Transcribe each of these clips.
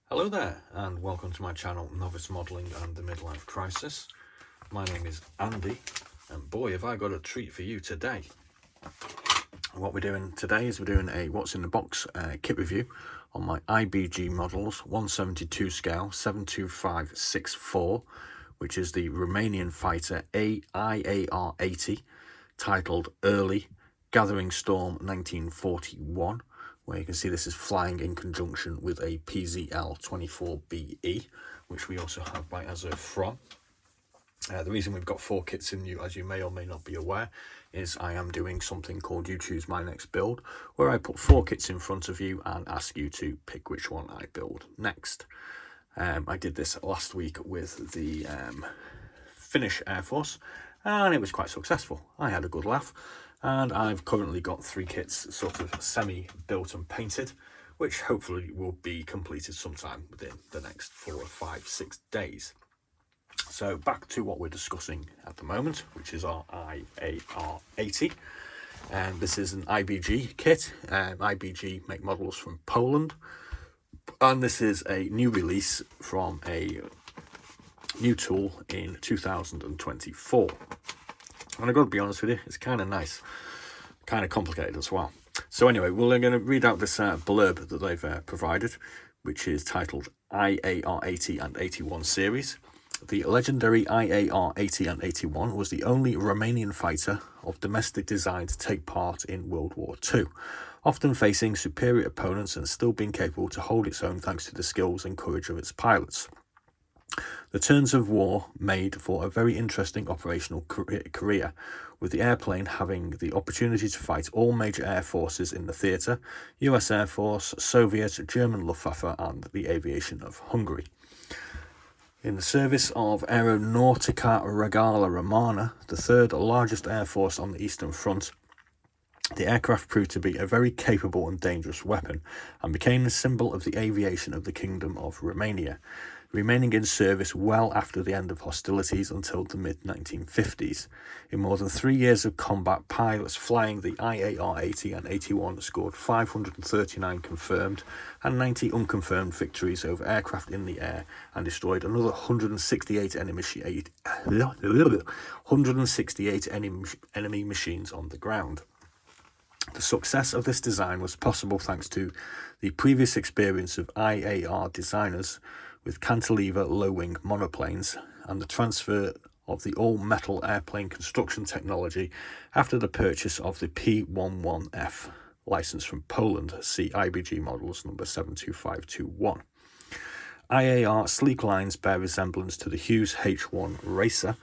Hello there, and welcome to my channel, Novice Modelling and the Midlife Crisis. My name is Andy, and boy, have I got a treat for you today. What we're doing today is we're doing a What's in the Box kit review on my IBG models 172 scale 72564, which is the Romanian fighter IAR-80, titled Early Gathering Storm 1941. Where you can see this is flying in conjunction with a PZL-24BE, which we also have by Azure from. The reason we've got 4 kits in you, as you may or may not be aware, is I am doing something called You Choose My Next Build, where I put 4 kits in front of you and ask you to pick which one I build next. I did this last week with the Finnish Air Force, and it was quite successful. I had a good laugh. And I've currently got 3 kits sort of semi-built and painted, which hopefully will be completed sometime within the next 4 or 5, 6 days. So back to what we're discussing at the moment, which is our IAR-80. And this is an IBG kit. IBG make models from Poland. And this is a new release from a new tool in 2024. And I've got to be honest with you, it's kind of nice, kind of complicated as well. So anyway, we're going to read out this blurb that they've provided, which is titled IAR-80 and 81 series. The legendary IAR-80 and 81 was the only Romanian fighter of domestic design to take part in World War II, often facing superior opponents and still being capable to hold its own thanks to the skills and courage of its pilots. The turns of war made for a very interesting operational career, with the airplane having the opportunity to fight all major air forces in the theatre: US Air Force, Soviet, German Luftwaffe and the aviation of Hungary. In the service of Aeronautica Regala Romana, the third largest air force on the Eastern Front, the aircraft proved to be a very capable and dangerous weapon, and became the symbol of the aviation of the Kingdom of Romania, remaining in service well after the end of hostilities until the mid-1950s. In more than 3 years of combat, pilots flying the IAR-80 and 81 scored 539 confirmed and 90 unconfirmed victories over aircraft in the air, and destroyed another 168 enemy machines on the ground. The success of this design was possible thanks to the previous experience of IAR designers with cantilever low-wing monoplanes and the transfer of the all-metal airplane construction technology after the purchase of the P11F license from Poland. See IBG models number 72521. IAR sleek lines bear resemblance to the Hughes H1 Racer,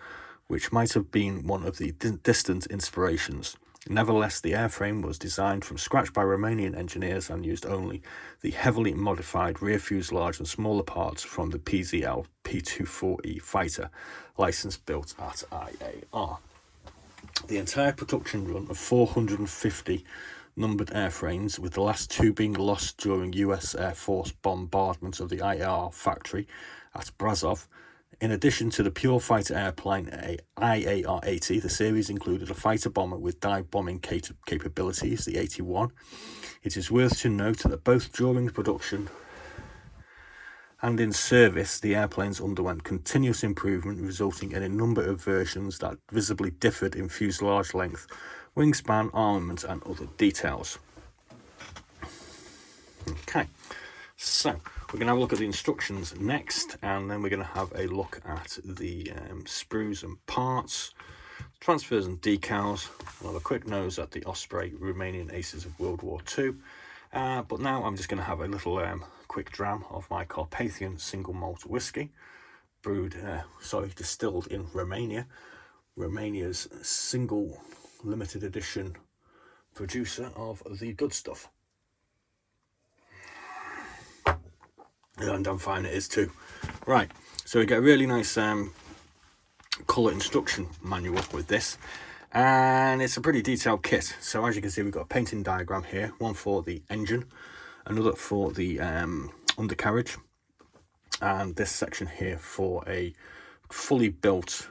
which might have been one of the distant inspirations. Nevertheless, the airframe was designed from scratch by Romanian engineers and used only the heavily modified rear fuselage and smaller parts from the PZL P24E fighter, license built at IAR. The entire production run of 450 numbered airframes, with the last 2 being lost during US Air Force bombardment of the IAR factory at Brasov. In addition to the pure fighter airplane IAR-80, the series included a fighter bomber with dive bombing capabilities, the 81. It is worth to note that both during production and in service, the airplanes underwent continuous improvement, resulting in a number of versions that visibly differed in fuselage length, wingspan, armament and other details. Okay, so we're going to have a look at the instructions next, and then we're going to have a look at the sprues and parts, transfers and decals. We'll have a quick nose at the Osprey Romanian Aces of World War II. But now I'm just going to have a little quick dram of my Carpathian single malt whiskey, distilled in Romania, Romania's single limited edition producer of the good stuff. And I'm fine it is too. Right, so we get a really nice colour instruction manual with this, and it's a pretty detailed kit. So as you can see, we've got a painting diagram here, one for the engine, another for the undercarriage, and this section here for a fully built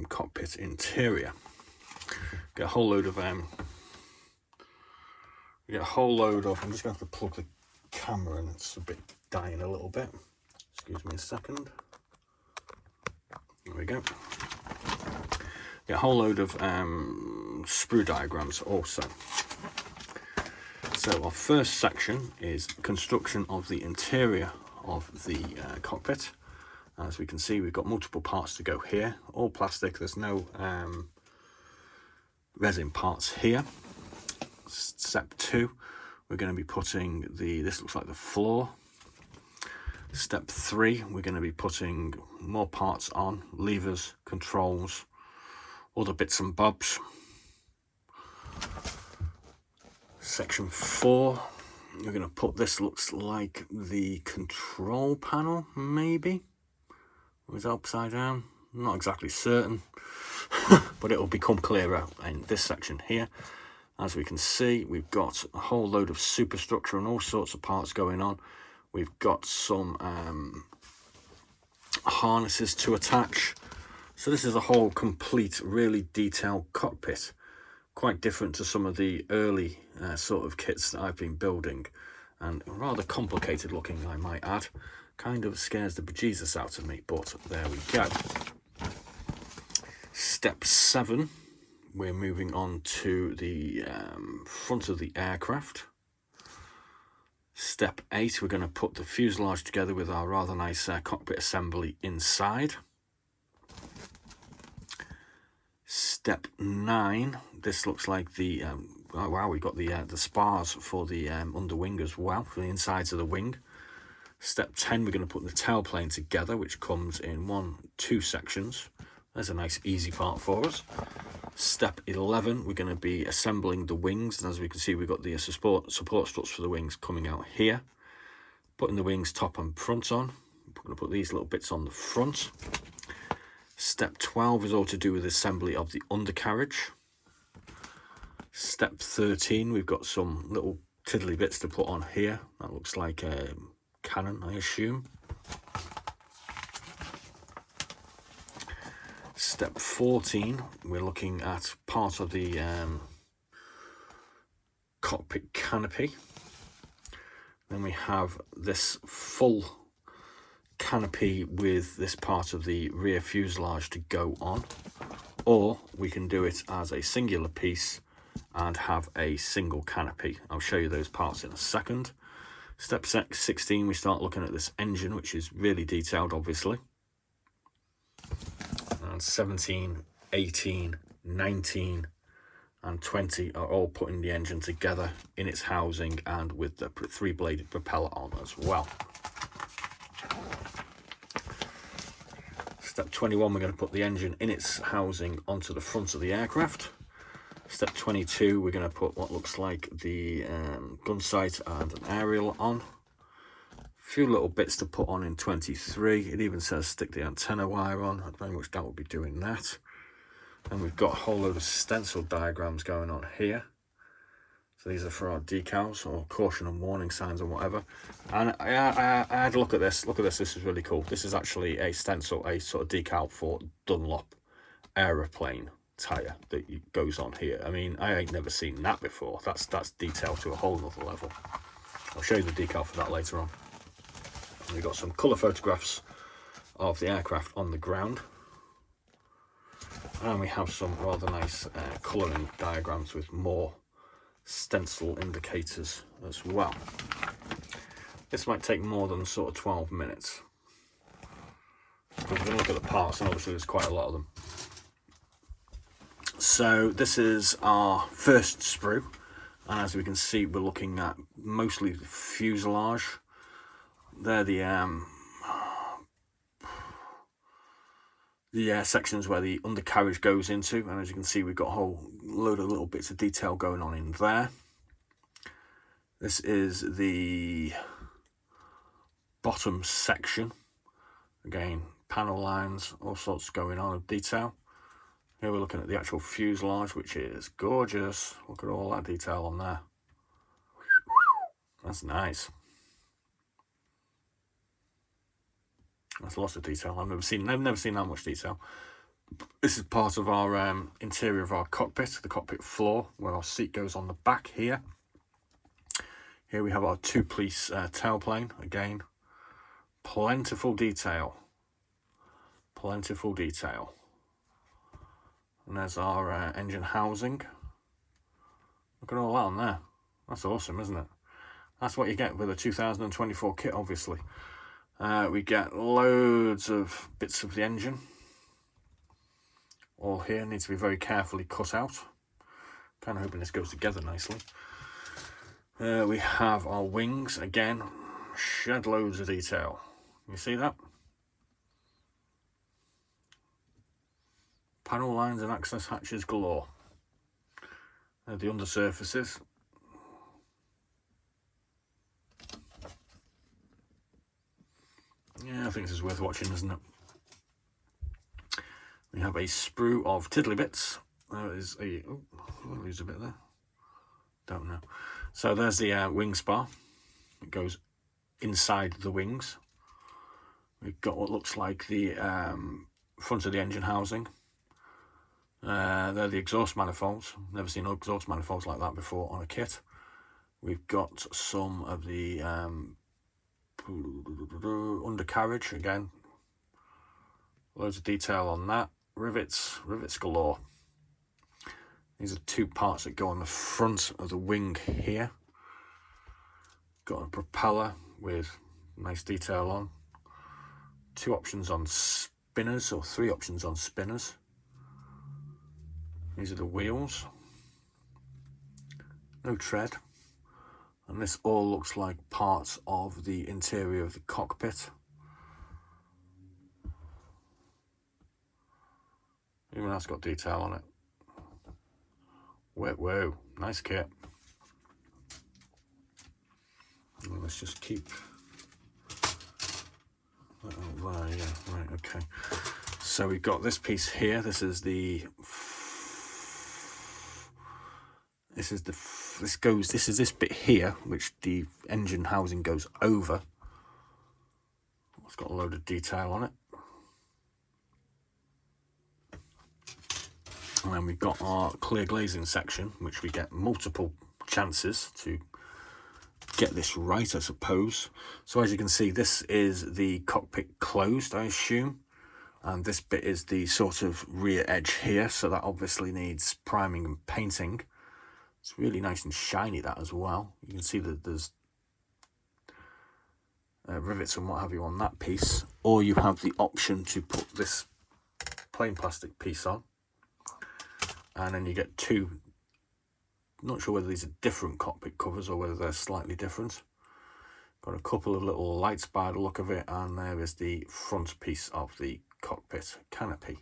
cockpit interior. Get a whole load of I'm just going to have to plug the camera and it's a bit dying a little bit. Excuse me a second. There we go. Yeah, a whole load of sprue diagrams also. So our first section is construction of the interior of the cockpit. As we can see, we've got multiple parts to go here, all plastic. There's no resin parts here. Step 2, we're going to be putting this looks like the floor. Step 3, we're going to be putting more parts on, levers, controls, other bits and bobs. Section 4, we're going to put this, looks like the control panel, maybe. Or is it upside down? I'm not exactly certain, but it'll become clearer in this section here. As we can see, we've got a whole load of superstructure and all sorts of parts going on. We've got some harnesses to attach. So this is a whole complete, really detailed cockpit. Quite different to some of the early sort of kits that I've been building. And rather complicated looking, I might add. Kind of scares the bejesus out of me, but there we go. Step 7, we're moving on to the front of the aircraft. Step 8, we're going to put the fuselage together with our rather nice cockpit assembly inside. Step 9, this looks like the, oh wow, we've got the spars for the underwing as well, for the insides of the wing. Step 10, we're going to put the tailplane together, which comes in 2 sections. There's a nice easy part for us. Step 11, we're going to be assembling the wings, and as we can see, we've got the support struts for the wings coming out here. Putting the wings top and front on. We're going to put these little bits on the front. Step 12 is all to do with the assembly of the undercarriage. Step 13, we've got some little tiddly bits to put on here. That looks like a cannon, I assume. Step 14, we're looking at part of the cockpit canopy. Then we have this full canopy with this part of the rear fuselage to go on, or we can do it as a singular piece and have a single canopy. I'll show you those parts in a second. Step 16, we start looking at this engine, which is really detailed, obviously. And 17, 18, 19 and 20 are all putting the engine together in its housing and with the 3-bladed propeller on as well. Step 21, we're going to put the engine in its housing onto the front of the aircraft. Step 22, we're going to put what looks like the gun sight and an aerial on. A few little bits to put on in 23. It even says stick the antenna wire on. I very much doubt we'll be doing that. And we've got a whole load of stencil diagrams going on here. So these are for our decals or caution and warning signs or whatever. And I had a look at this. Look at this. This is really cool. This is actually a stencil, a sort of decal for Dunlop aeroplane tire that goes on here. I mean, I ain't never seen that before. That's detailed to a whole nother level. I'll show you the decal for that later on. And we've got some colour photographs of the aircraft on the ground. And we have some rather nice colouring diagrams with more stencil indicators as well. This might take more than sort of 12 minutes. We're going to look at the parts, and obviously there's quite a lot of them. So this is our first sprue, and as we can see, we're looking at mostly the fuselage. They're the sections where the undercarriage goes into, and as you can see, we've got a whole load of little bits of detail going on in there. This is the bottom section. Again, panel lines, all sorts going on of detail. Here we're looking at the actual fuselage, which is gorgeous. Look at all that detail on there. That's nice. That's lots of detail. I've never seen that much detail. This is part of our interior of our cockpit, the cockpit floor, where our seat goes on the back here. Here we have our two-piece tailplane. Again, plentiful detail. Plentiful detail. And there's our engine housing. Look at all that on there. That's awesome, isn't it? That's what you get with a 2024 kit, obviously. We get loads of bits of the engine. All here needs to be very carefully cut out. Kind of hoping this goes together nicely. We have our wings. Again, shed loads of detail. You see that? Panel lines and access hatches galore. The undersurfaces. Yeah, I think this is worth watching, isn't it? We have a sprue of tiddly bits. There is a... oh, I'll lose a bit there. Don't know. So there's the wing spar. It goes inside the wings. We've got what looks like the front of the engine housing. They're the exhaust manifolds. Never seen exhaust manifolds like that before on a kit. We've got some of the undercarriage. Again, loads of detail on that. Rivets galore. These are two parts that go on the front of the wing here. Got a propeller with nice detail on. Two options on spinners, or three options on spinners. These are the wheels. No tread. And this all looks like parts of the interior of the cockpit. Even that's got detail on it. Whoa, nice kit. Well, let's just keep that over there. Yeah, right, okay. So we've got this piece here. This is this bit here, which the engine housing goes over. It's got a load of detail on it. And then we've got our clear glazing section, which we get multiple chances to get this right, I suppose. So as you can see, this is the cockpit closed, I assume. And this bit is the sort of rear edge here. So that obviously needs priming and painting. It's really nice and shiny, that as well. You can see that there's rivets and what have you on that piece. Or you have the option to put this plain plastic piece on. And then you get two, not sure whether these are different cockpit covers or whether they're slightly different. Got a couple of little lights by the look of it, and there is the front piece of the cockpit canopy.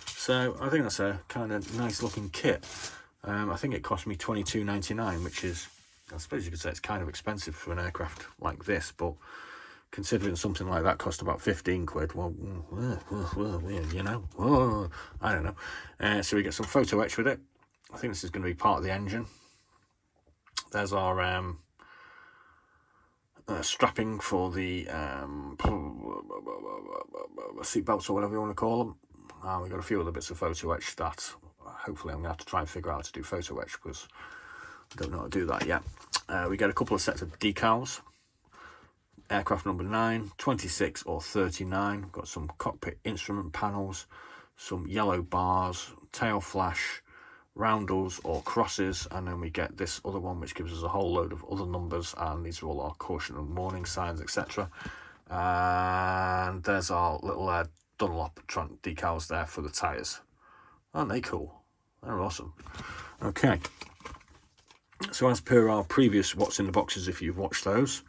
So I think that's a kind of nice looking kit. I think it cost me $22.99, which is, I suppose you could say it's kind of expensive for an aircraft like this, but considering something like that cost about 15 quid, well, you know, I don't know. So we get some photo etch with it. I think this is going to be part of the engine. There's our strapping for the seat belts, or whatever you want to call them. We've got a few other bits of photo etch that hopefully I'm going to have to try and figure out how to do photo etch, because I don't know how to do that yet. We get a couple of sets of decals. Aircraft number 9, 26 or 39. Got some cockpit instrument panels, some yellow bars, tail flash, roundels or crosses, and then we get this other one which gives us a whole load of other numbers, and these are all our caution and warning signs, etc. And there's our little Dunlop decals there for the tyres. Aren't they cool? They're awesome. Okay, so as per our previous What's in the Boxes, if you've watched those,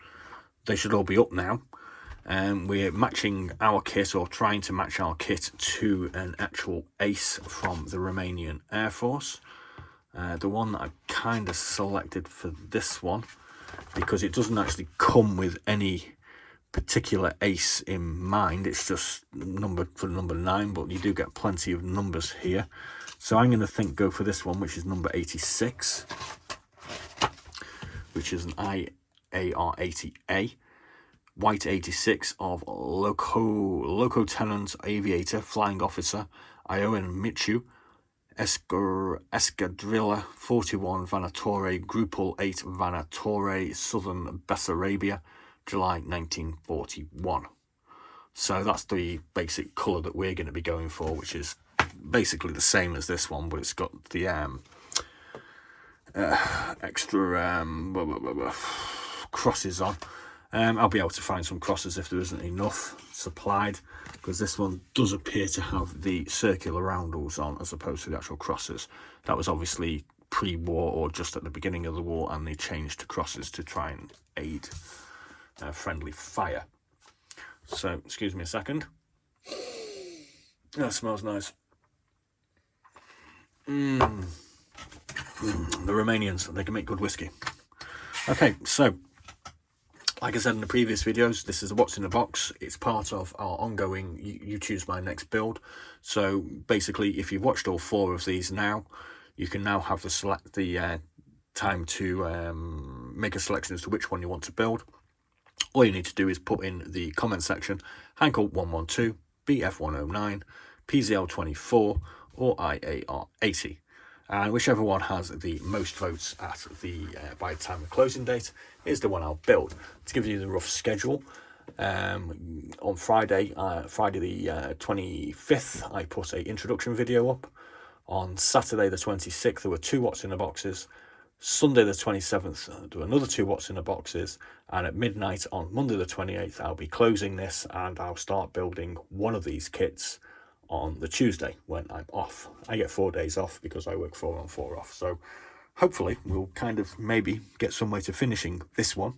they should all be up now. We're matching our kit, or trying to match our kit, to an actual ace from the Romanian Air Force. The one that I kind of selected for this one, because it doesn't actually come with any particular ace in mind. It's just numbered for number 9, but you do get plenty of numbers here. So I'm going to go for this one, which is number 86, which is an IAR-80A. White 86 of Loco Tenant Aviator Flying Officer Ioan Michu, Escadrilla 41 Vanatore, Grupal 8 Vanatore, Southern Bessarabia, July 1941. So that's the basic colour that we're going to be going for, which is basically the same as this one, but it's got the extra crosses on. I'll be able to find some crosses if there isn't enough supplied, because this one does appear to have the circular roundels on as opposed to the actual crosses. That was obviously pre-war or just at the beginning of the war, and they changed to crosses to try and aid friendly fire. So, excuse me a second. That smells nice. The Romanians, they can make good whiskey. Okay, so like I said in the previous videos, this is what's in the box. It's part of our ongoing You Choose My Next build. So basically, if you've watched all 4 of these now, you can now have the time to make a selection as to which one you want to build. All you need to do is put in the comment section Hankel 112, BF 109, PZL 24, or IAR 80. And whichever one has the most votes at the by the time of closing date is the one I'll build. To give you the rough schedule, on Friday the 25th, I put a introduction video up. On Saturday the 26th, there were 2 what's in the boxes. Sunday the 27th, there were another 2 what's in the boxes. And at midnight on Monday the 28th, I'll be closing this, and I'll start building one of these kits on the Tuesday when I'm off. I get 4 days off because I work 4 on 4 off. So hopefully we'll kind of maybe get some way to finishing this one,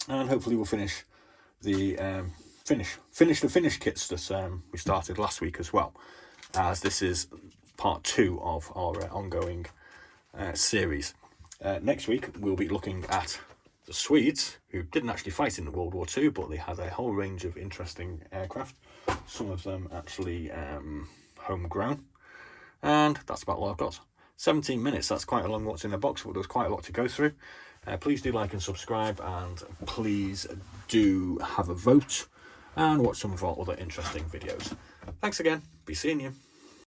and hopefully we'll finish the finish kits that we started last week as well, as this is part 2 of our ongoing series. Next week we'll be looking at the Swedes, who didn't actually fight in World War II, but they had a whole range of interesting aircraft, some of them actually homegrown. And that's about all I've got. 17 minutes, that's quite a long what's in the box, but there's quite a lot to go through. Please do like and subscribe, and please do have a vote and watch some of our other interesting videos. Thanks again, be seeing you.